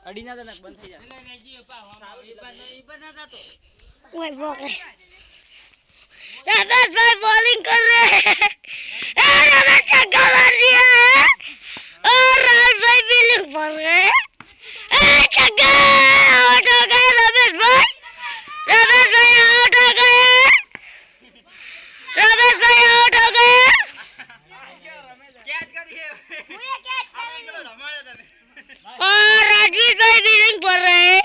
અડી ના તને બંધ થઈ જાય ओए ब्लॉक है रमेश भाई बॉलिंग कर रहे हैं रमेश छक्का मार दिया है और राहुल भाई फील्डिंग पर गए छक्का आउट हो गए रमेश भाई आउट हो गए रमेश भाई आउट हो गए और राजवीर भाई फील्डिंग पर रहे हैं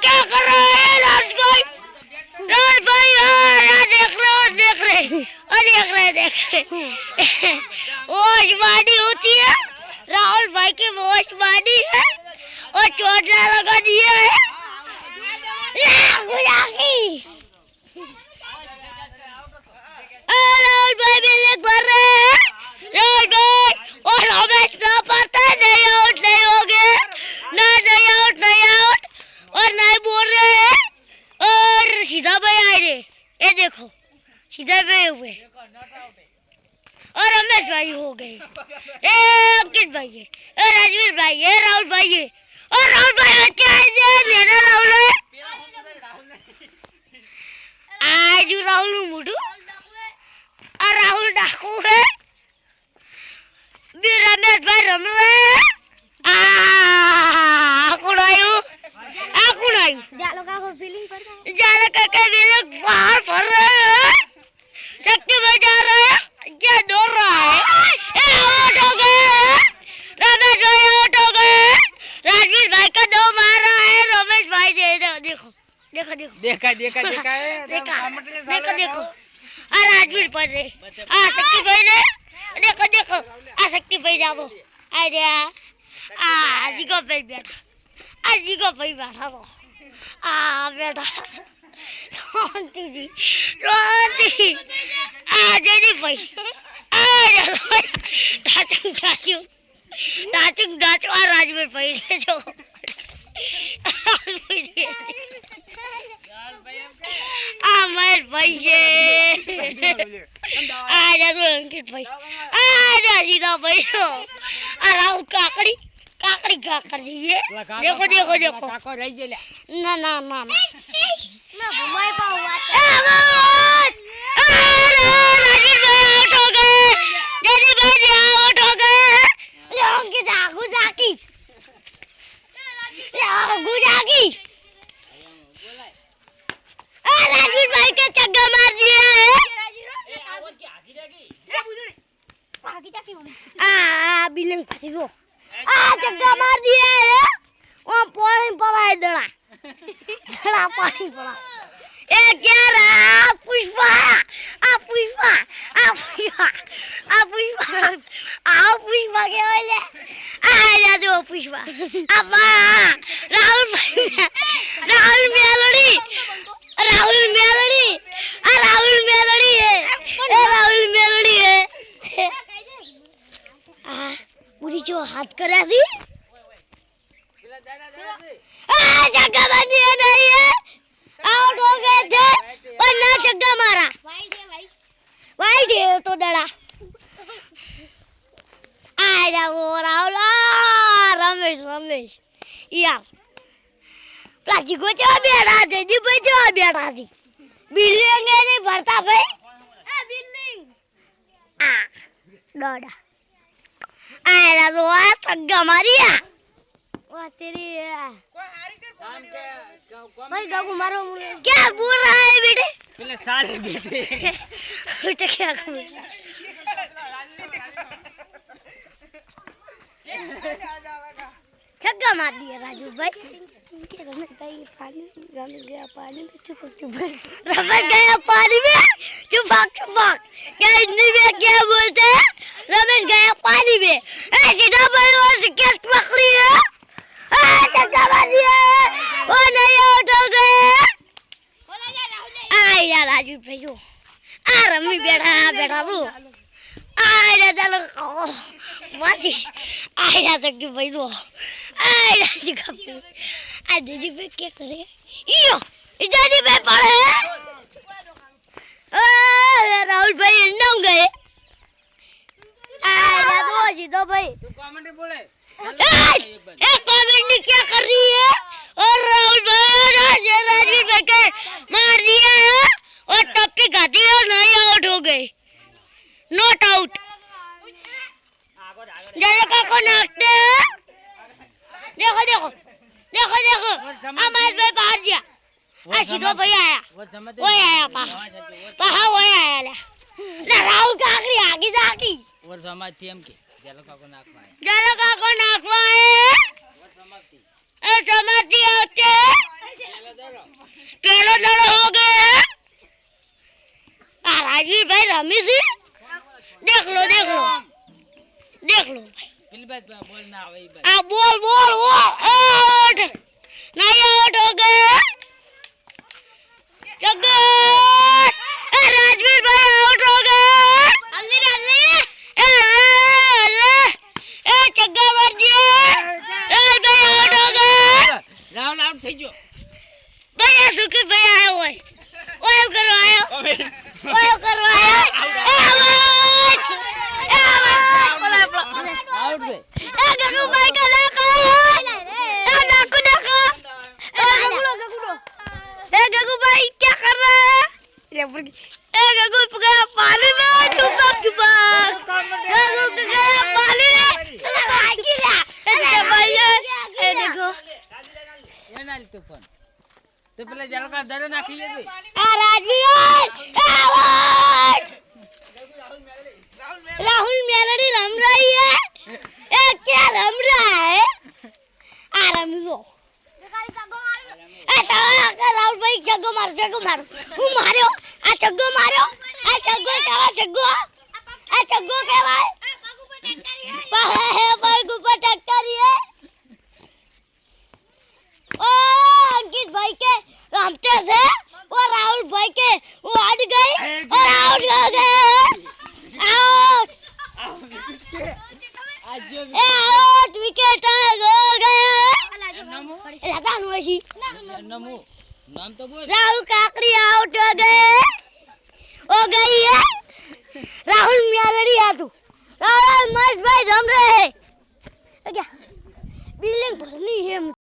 क्या कर रहा है राज भाई देख रहे वॉशबाडी होती है राहुल भाई की वॉशबाडी है और चोटला लगा दिया है राहुल भाई भी लेग भर रहे हैं राहुल भाई और रमेश ना पड़ता है नहीं आउट नहीं हो गए नहीं आउट और नहीं बोल रहे हैं और सीधा भाई आए रे ये देखो सीधा भाई हुए और रमेश भाई हो गए ए अंकित भाई है ए राजवीर भाई है राहुल भाई है और राहुल भाई क्या है मेरा राहुल है आज राहुल मुठू और राहुल डाकू है भी रमेश भाई रम रहे हैं जालो का फीलिंग बाहर भर रहे हैं शक्ति भाई जा रहे हैं क्या दौड़ रहा है आउट हो गए रमेश भाई आउट हो गए राजवीर भाई का दो मार रहा है रमेश भाई देखो राजवीर पर रे शक्ति भाई ने देखो शक्ति भाई जाओ अरे जी को भाई बैठा तो बेटा शांति जी जी भाई डाचू राजवीर भाई जो महेश भाई आजा तो अंकित भाई आजा सीधा भाई राहुल काकड़ी कर दीजिए देखो કાકો રહી ગયેલા ना मैं घुमाई पाऊंगा राजीव भाई आउट हो गए जल्दी भाई आउट हो गए लोगों की गुजाकी राजीव भाई के छक्का मार दिया है बिलिंग फंसी गो छक्का मार दिया है वहाँ पानी पड़ा है दड़ा पानी पड़ा ए क्या रहा पुष्पा के वाले आ जा जो पुष्पा अब राहुल मेलोडी है पूरी जो हाथ करा थी छक्का बंदी नहीं है आउट हो गए थे पर ना छक्का मारा वाइड है तो दड़ा आजा वो राहुल रमेश यार प्लास्टिक को जो बैठा थे जी भाई जो बैठा थी बिल्डिंग नहीं भरता भाई बिल्डिंग डोडा आया तो छक्का मारिया वाह तेरी भाई गागू मारो क्या बोल रहा है बेटे પેલે સાલે બેઠે बेटे क्या करूं छक्का मार दिया राजू भाई रमेश गया पानी में चुप क्या हिंदी में क्या बोलते हैं रमेश गया पानी में सीधा भाई वो कैच पकड़ी है छक्का मार दिया वो नहीं आउट हो गए आया राजू भाई रमी बैठा तू आया चलो मासी आया सकती भाई तो आया जगह पे आ दीदी पे क्या करे यो इधर पे पड़े राहुल भाई नौ गए आया तो सीधा लो भाई तू कमेंट बोले ए कॉमेडी क्या कर रही है और राहुल भाई ने राजवीर भाई के मार दिया है और टप्पी खाती है और नहीं आउट हो गए नॉट आउट जरा को नाचते हैं देखो देखो देखो देखो हमारे भाई बाहर गया आशिको भाई आया वो आया पहा वो आया ना राहुल का आखिरी आगे जाकी और समाज थी हम के जलो का को नाखवा है वो समाप्ति ए समाप्ति होते पेड़ो दड़ो हो गए राजवीर भाई रमी जी देख लो भाई पिल बात बोल ना वही बात आ बोल आउट नहीं आउट हो गए जगत राजवीर भाई आउट हो गए ए चग्गा मार दिया भाई आउट हो गए राहुल आउट થઈ ગયો भैया सुखी भैया आया हुआ है ओए करवाया आउट से गगू भाई का गगू भाई क्या कर रहा है गगू गया पानी में छुपा गगू गया पानी में देखो ये नाल तूफान तो पहले जल का दर ना खिले भी राहुल मेलडी रम रही है क्या रम रहा है आराम वो राहुल भाई जग्गो मारो हूँ मारो आ जग्गो के भाई भाई गुप्पा ट्रैक्टर है ओ अंकित भाई के रामते से वो राहुल भाई के वो हट गए और आउट हो गए आउट विकेट हो गए नमो लगा नमो नमो नाम तो बोल राहुल काकड़ी आउट हो गए